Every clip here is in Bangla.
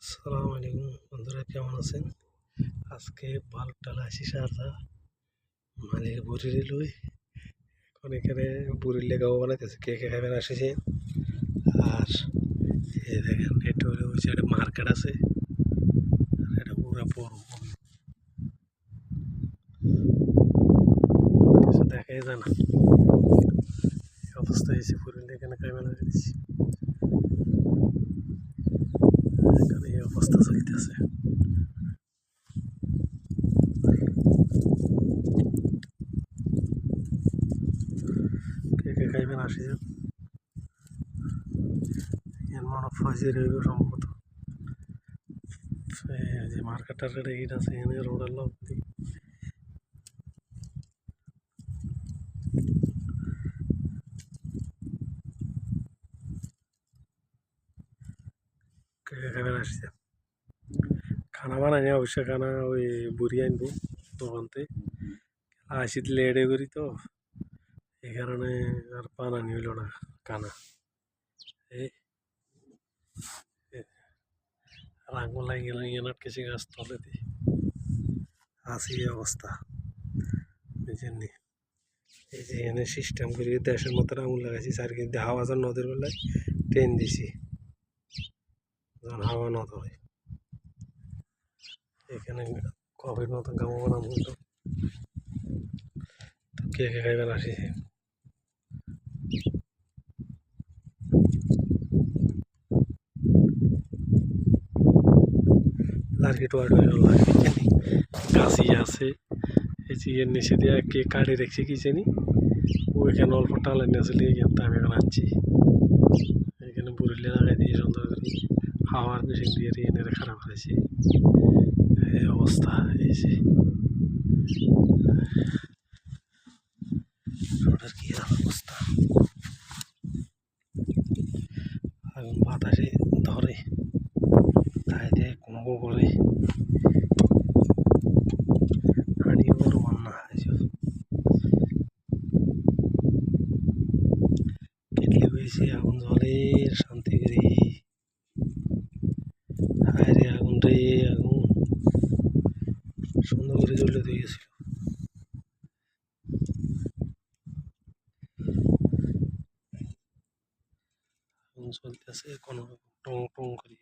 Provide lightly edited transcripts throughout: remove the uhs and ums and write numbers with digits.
আসসালামু আলাইকুম বন্ধুরা, কেমন আছেন? আজকে বালুরটালা আসি সারদা মালিক বুড়ির লই। এখন এখানে বুড়ির লেগাও বানাইতেছে, কে কে খাবেন আসেছে। আর এই দেখেন, এটা হলো ওই সাইডে মার্কেট আছে, আর এটা পুরো বড় কিছু দেখাই যায় না। এই অবস্থা হয়েছে বুড়ির এখানে খাইবেন দিচ্ছি, এখানে এই অবস্থা চলতেছে। কে কে খাইবেন আসেছে। এর মনে ফজর হইব সম্ভবত। যে মার্কেট টার্কেট এইট আছে, এখানে রোডের লোক কে কে খাইবেন আসছে। খানা বানাই অবশ্য, খানা ওই বুড়ি আনবো দোকানতে। আসিত লেটে করি তো, এই কারণে আর বানানি হইল না খানা। এই আঙুল লাগে গেল ইয়ান আটকেছে গাছ তলে দিয়ে, আসি এই অবস্থা বুঝছেননি। এই যে এখানে সিস্টেম করি দেশের মতন আঙুল লাগাইছি, চারিদিকে হাওয়া যান নদীর বেলায় ট্রেন দিছি, যখন হাওয়া নদ হয়। এখানে কফির মতন গামো বানানো হতো। তো কে কে খাইবেন আসি। লার্কি টোয়া টোয়া লার্কি জানি গাছি আছে, এই যে এর নিচে দিয়ে কে কাটে রেখেছে কি জানি, ওইখানে অল্প টালের নিচে লেগে গেছে। আমি এখন আনছি এখানে বুড়িলে লাগাই দিয়ে সুন্দর করে হাওয়ার মেশিন দিয়ে এনে খারাপ হয়েছে এই অবস্থা। এই যে রোডের কি অবস্থা, আগুন বাতাসে ধরে, তাই দিয়ে কোনো করে হাঁড়ি বড় মান্না কেটলি হয়েছে আগুন জলের শান্তি করি। হায় রে আগুন রে আগুন, সুন্দর করে জ্বলে দিয়ে গেছিল। আগুন চলতেছে কোনো টং টং করি।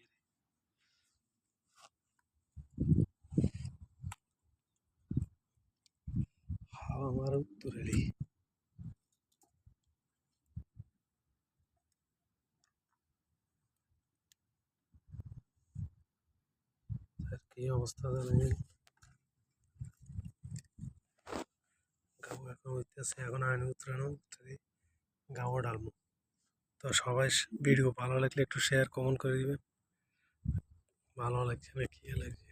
হাওয়া মারা উত্তরেরই। কি অবস্থা জানেন, গাও এখন হইতেছে, এখন আইনি উত্তরানো গাও ডালবো। তো সবাই ভিডিও ভালো লাগলে একটু শেয়ার কমেন্ট করে দিবেন। ভালো লাগছে না কি লাগছে।